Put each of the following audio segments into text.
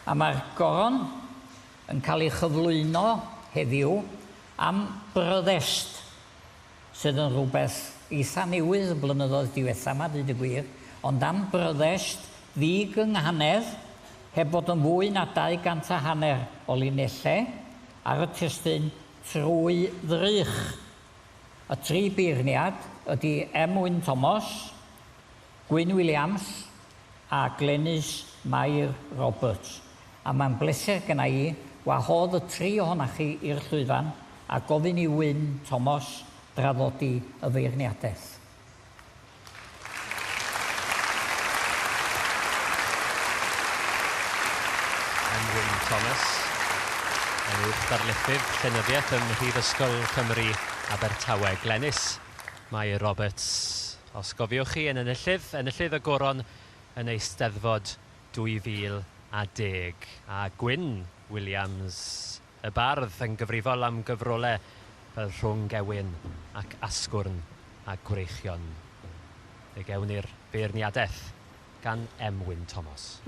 A mae'r goron yn cael ei chyflwyno heddiw am bryddest sydd yn rhywbeth eitha newydd y blynyddoedd diwethaf yma, dweud y gwir, ond am bryddest ddi-gynghanedd heb bod yn fwy na 250 o linellau ar y testun trwy ddrych. Y 3 beirniad ydy Wynn Thomas, Gwyn Williams a Glenys Mair Roberts. A mae'n bleser gyda i wahodd y 3 ohonach chi i'r llwyfan a gofyn i Wynn Thomas draddodi y Beirniadaeth. Wynn Thomas yn uwch darlithydd llenyddiaeth ym Mhrifysgol Cymru Abertawe. Glenys Mair Roberts, os gofiwch chi yn enillydd y goron yn Eisteddfod 2010. A Gwyn Williams, y bardd yn gyfrifol am gyfrolau fel Rhwng Gewyn ac Asgwrn a Gwreichion. Fe gewn i'r Beirniadaeth gan Wynn Thomas.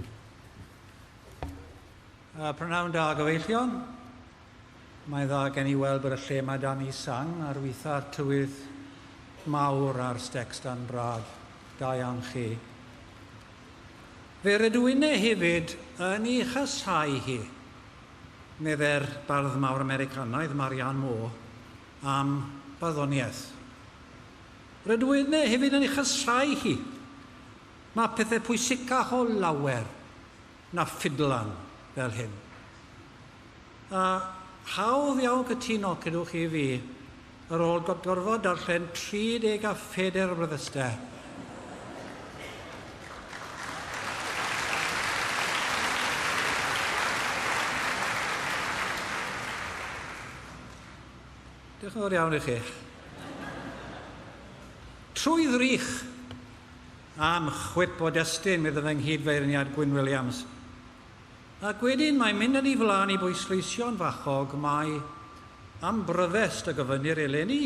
Prynawn da gyfeillion. Mae dda gen i weld bod y lle mae dan i sang ar weitha'r tywydd mawr ar stecstan brad. Da iawn chi. Fe rydwyne hefyd yn ei chysau hi, medde'r bardd mawr Americanaidd Marianne Moore, am barddoniaeth. Rydwyne hefyd yn ei chysau hi. Mae pethau pwysicach o lawer na ffidlan fel hyn. A hawdd iawn cytuno gyda chi fi ar ôl gorfod darllen 34 bryddystau. Diolch yn fawr iawn i chi. Trwy ddrych am chwip o destun medde fy nghydfeirniad Gwyn Williams. Ac wedyn mae'n mynd yn ei flaen i bwysleisio'n fachog mae am bryddest y gyfynir eleni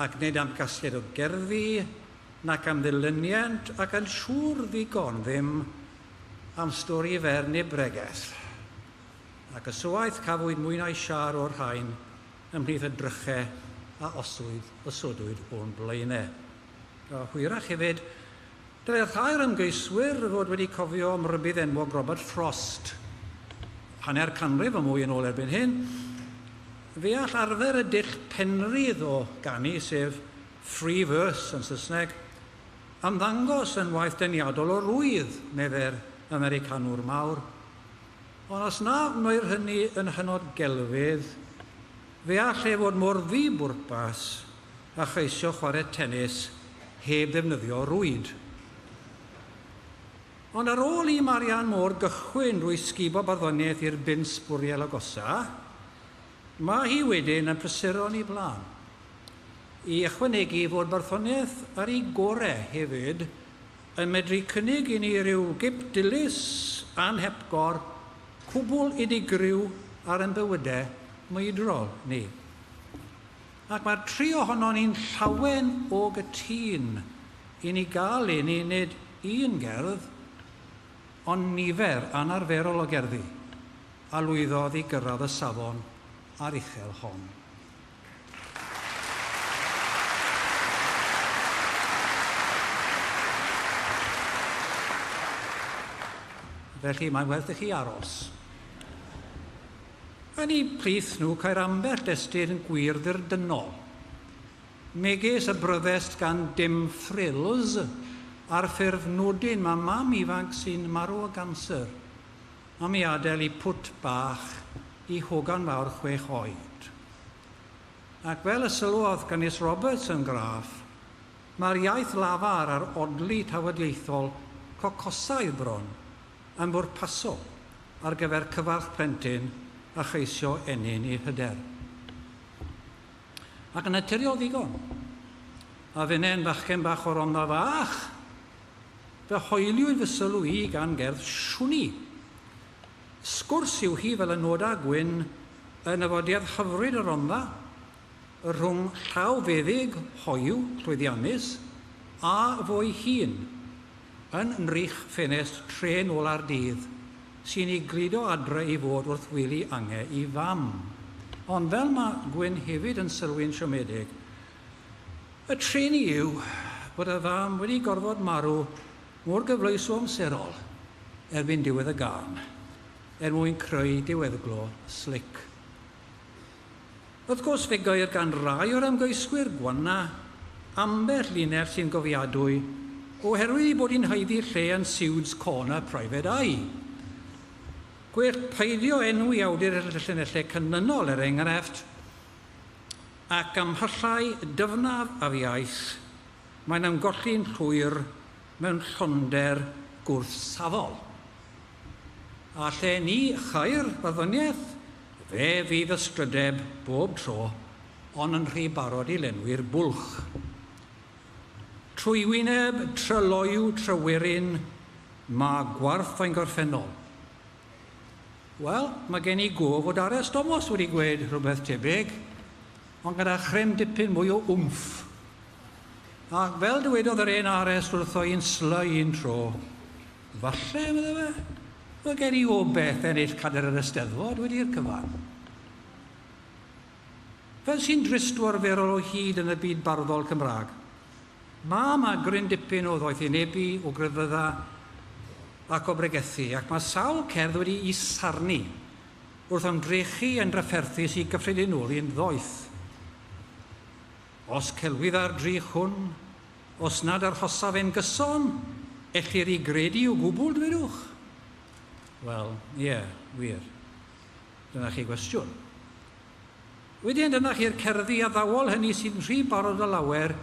ac nid am gasliad o gerddi nac am ddilyniant ac yn siŵr ddigon ddim am stori ferni bregaeth. Ac ysywaith cafwyd mwy na'i siar o'r rhain ymhlith y drychau a osodwyd o'n blaenau. A hwyrach hefyd, dylai'r rhai'r ymgeiswyr fod wedi cofio ymrybydd enwog Robert Frost, hanner canrif y mwy yn ôl erbyn hyn, fe all arfer y dull penrydd o ganu, sef free verse yn Saesneg, ymddangos yn waith deniadol o rwydd, medde'r Americanwr mawr. Ond os na wneir hynny yn hynod gelfydd, fe all e fod mor ddibwrpas a cheisio chwarae tennis heb ddefnyddio rwyd. Ond ar ôl i Marianne Moore gychwyn drwy sgubo barddoniaeth i'r bins bwriel agosa, mae hi wedyn yn prysuron i blaen. I ychwanegu fod barddoniaeth ar ei gorau hefyd yn medru cynnig i ni ryw gip dilys anhepgor cwbl unigryw ar ein bywydau mwydrol ni. Ac mae'r 3 ohonon ni'n llawen o gytun i ni gael un i nid un gerdd, ond nifer anarferol o gerddi, a lwyddodd i gyrraedd y safon ar uchel hon. Felly mae'n werth i chi aros. Yn ei plith nhw cael ambell destun yn gwir ddirdynol. Megis y bryddest gan dim frills ar ffurf nodyn mae mam ifanc sy'n marw o ganser a mi adael i pwt bach i hogan mawr 6 oed. Ac fel y sylwodd Glenys Roberts yn graff, mae'r iaith lafar ar odli tafodieithol cocosaidd bron yn bwrpaso ar gyfer cyfarch plentyn a cheisio enyn i hyder. Ac yn naturiol ddigon, a fyne'n bachgen bach o rondda fach, fe hoeliwyd fy sylw i gan gerdd siwni. Sgwrs yw hi fel y nodau Gwyn yn yfodiad hyfryd y rondda, rhwng llawfeddyg hoiw llwyddiannus a fwy hun yn nrych ffenest tren ôl ar dydd sy'n ei grido adre i fod wrth wili angau i fam. Ond fel mae Gwyn hefyd yn sylwi'n siomedig, y treni yw bod y fam wedi gorfod marw mor gyfleus o amserol erbyn diwedd y garn, mwyn creu diweddglo slic. Wrth gwrs fe gair gan rai o'r ymgeiswyr gwanna ambell linell sy'n gofiadwy oherwydd bod hi'n haeddu lle yn siwds corner private eye. Gwell peidio enw i awdur y llinellau canlynol enghraifft, ac ymhyllau dyfnaf a fiaith, mae'n ymgolli'n llwyr mewn llonder gwrthsafol. A lle ni chair barddoniaeth, fe fydd ysgrydeb bob tro, ond yn rhy barod i lenwi'r bwlch. Trwy wyneb, tryloiw, trywyrin, mae gwarth ein gorffennol. Wel, mae gen i gof o Dares Thomas wedi gweud rhywbeth tebyg, ond gyda chrem dipyn mwy o wmff. A fel dywedodd yr un Ares wrtho i'n slai un tro, falle, medde fe, mae gen i o beth ennill cadr yr Eisteddfod wedi'r cyfan. Fel sy'n dristwr ferol o hyd yn y byd barddol Cymraeg, mae gryn dipyn o ddoethynebu, o gryfydda ac o bregethu, ac mae sawl cerdd wedi i sarnu wrth ymdrechu yn drafferthus i gyffredinoli'n ddoeth. Os celwydd ar drych hwn, os nad arhosaf yn gyson, ellir i gredu o gwbl, dwedwch? Wel, ie, wir. Dyna chi gwestiwn. Wedyn dyna chi'r cerddi addawol hynny sy'n rhy barod y lawer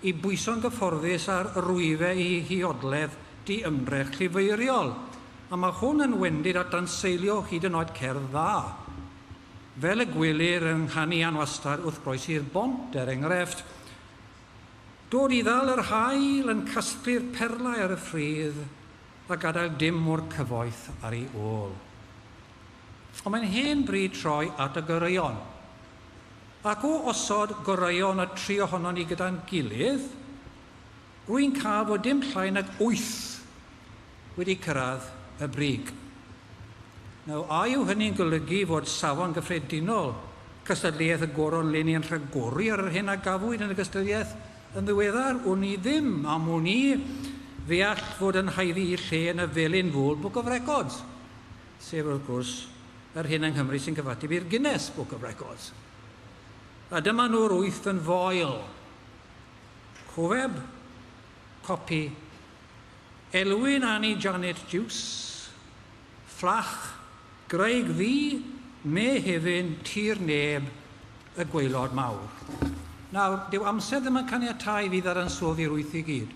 i bwyso'n gyfforddus ar rwyfau i hiodledd di ymdrech llifeiriol. A mae hwn yn wendid at danseilio hyd yn oed cerdd dda. Fel y gwelir yng nghanu anwastad wrth groes i'r bont, enghraifft. Dod i ddal yr hael yn casglu'r perlau ar y ffrydd a gadael dim o'r cyfoeth ar ei ôl. Ond mae'n hen bryd troi at y goreuon. Ac o osod goreuon y tri ohono ni gyda'n gilydd, rwy'n cael fod dim llai nag 8 wedi cyrraedd y brig. Nawr, a yw hynny'n golygu fod safon gyffredinol cystadleuaeth y goron leni yn rhagori ar yr hyn a gafwyd yn y cystadleuaeth yn ddiweddar? O'n i ddim, am o'n i ddeall fod yn haeddu i lle yn y felyn fôl Book of Records, sef wrth gwrs yr hyn yng Nghymru sy'n cyfateb i'r Guinness Book of Records. A dyma nhw'r 8 yn foel. Cofeb, copi, Elwyn Annie Janet Juice, Fflach, Graig Ddi, Mehefin, Tir Neb, y Gwaelod Mawr. Nawr, dyw amser ddim yn caniatáu fydd ar ansoddi i'r 8 i gyd.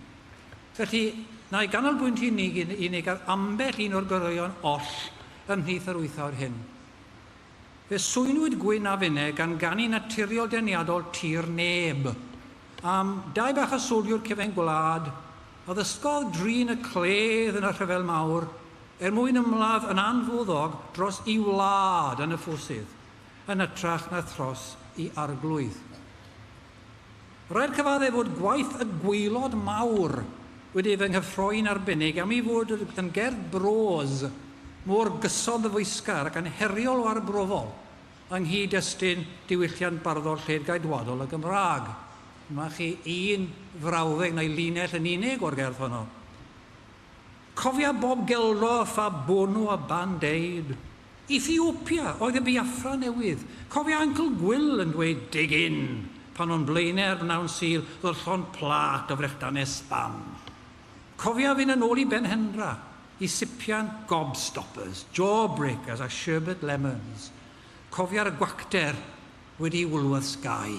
Felly, na i ganolbwyntio unig ar ambell un o'r goreuon oll ymhlith yr 8 awr hyn. Fe swynwyd Gwyn a finne gan ganu naturiol deniadol Tir Neb am 2 bach o soliwr cefen gwlad a ddysgodd drin y cledd yn y rhyfel mawr mwyn ymladd yn anfoddog dros i wlad yn y ffwsydd yn ytrach na thros i arglwydd. Rhaid cyfaddau fod gwaith y Gwaelod Mawr wedi fy nghyffroi'n arbennig am ei fod yn gerdd bros mor gysodd y fwysgar ac yn heriol o arbrofol ynghyd estyn diwylliant barddol lled gaedwadol y Gymraeg. Mae chi un frawddeg neu linell yn unig o'r gerdd honno. Cofia Bob Geldof a Bono a Band-Aid. Ethiopia oedd y Biafra newydd. Cofia Uncle Gwyl yn dweud dig in pan o'n blaenau ar bnawn Sul ddod llon plat o frechdanau spam. Cofia fynd yn ôl i Ben Hendra i sipian gobstoppers, jawbreakers a sherbet lemons. Cofia'r gwacter wedi Woolworths Sky.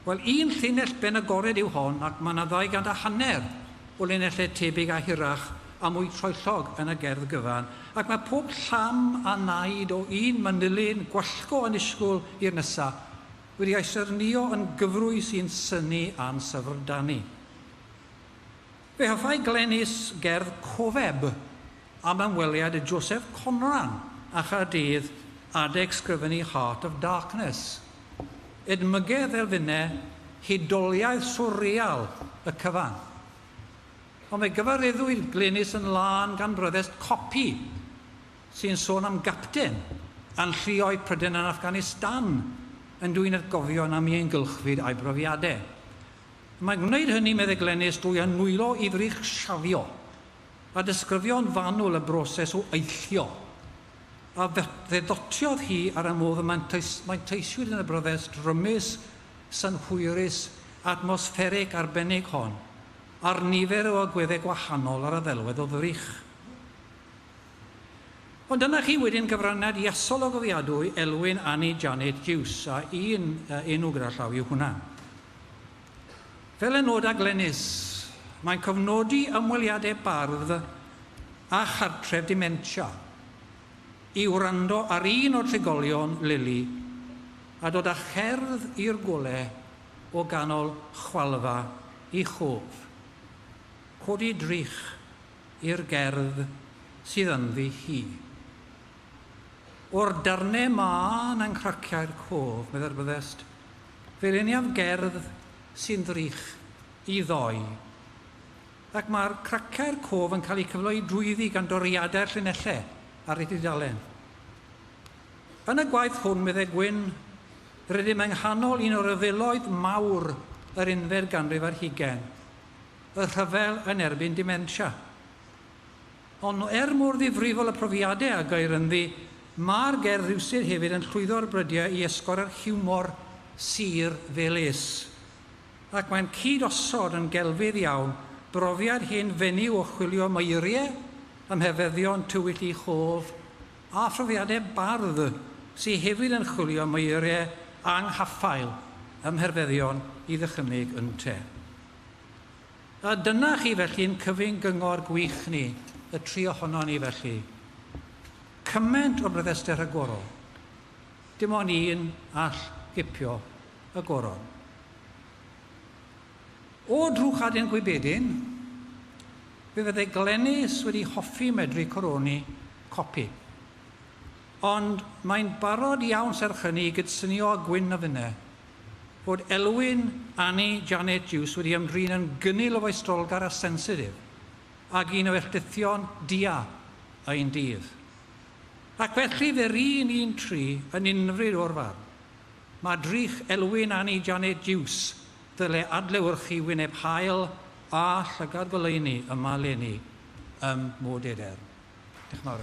Wel, un llinell ben agored yw hon ac mae yna 250 o linellau tebyg a hirach a mwy troellog yn y gerdd gyfan. Ac mae pob llam a naid o un manilyn gwallgo yn isgwl i'r nesaf wedi eisernio yn gyfrwy sy'n syni a'n syfrdani. Fe hoffai Glenys gerdd cofeb am ymweliad y Joseph Conran a Chaerdydd adeg sgrifennu Heart of Darkness. Edmygedd elfynnau hudoliaeth swrial y cyfan. Ond fe gyfareddwyd Glenys yn lan gan bryddest copi sy'n sôn am gapten a'n lluoedd Prydain yn Afghanistan yn dwi'n atgofion am ei engylchfyd a'i brofiadau. Mae'n gwneud hynny medde Glenys drwy anwylo i frych siafio a disgrifio'n fanwl y broses o eillio. A ddedotiodd hi ar y modd y mae'n teisiwyd yn y broddus drymus, synhwyrus, atmosfferig arbennig hon, a'r nifer o agweddau gwahanol ar y ddelwedd o ddrych. Ond dyna chi wedyn gyfraniad iasol o gofiadwy Elwyn Annie Janet Hughes, a un enw gyda llaw yw hwnna. Fel y nod a Glenys, mae'n cofnodi ymweliadau bardd a chartref dementia i wrando ar un o'r trigolion Lili a dod â cherdd i'r golau o ganol chwalfa i chof. Codi drych i'r gerdd sydd ynddi hi. O'r darnau ma'n yng nghracau'r cof, medda'r byddest, fel uniaf gerdd sy'n ddrych i ddoi. Ac mae'r cracau'r cof yn cael ei cyfleu drwyddi gan doriadau'r llinellau ar ei dudalen. Yn y gwaith hwn, medde Gwyn, rydym yng nghanol un o'r yfeloedd mawr yr unfed ganrif ar hugain, y rhyfel yn erbyn dementia. Ond mor ddifrifol y profiadau a gair ynddi, mae'r gerdd rhywsyd hefyd yn llwyddo'r brydiau i esgor yr hiwmor sir felys. Ac mae'n cyd-osod yn gelfydd iawn brofiad hen fenyw o chwilio meiriau ym mhefeddion tywyll i chof a phrofiadau bardd sydd hefyd yn chwilio meiriau anghaffael ym mherfeddion i ddychymyg yn te. A dyna chi felly'n cyfyn gyngor gwych ni, y tri ohono ni felly. Cyment o bryddestau rhagorol. Dim ond un all gipio y goron. O drwch adyn gwybedyn, fe fydde Glenys wedi hoffi medru Goroni copi. Ond mae'n barod iawn serch hynny i gydsynio a Gwyn a fynne fod Elwyn Annie Janet Hughes wedi ymdrin yn gynnil o foestrolgar a sensitif ac un o elltithion dia ein dydd. Ac felly fe'r un tri yn unfryd o'r farn. Mae drych Elwyn Annie Janet Hughes ddyle adlewyrchu wyneb hael a llygad goleuni yma leni ym Mod Eder. Diolch yn fawr.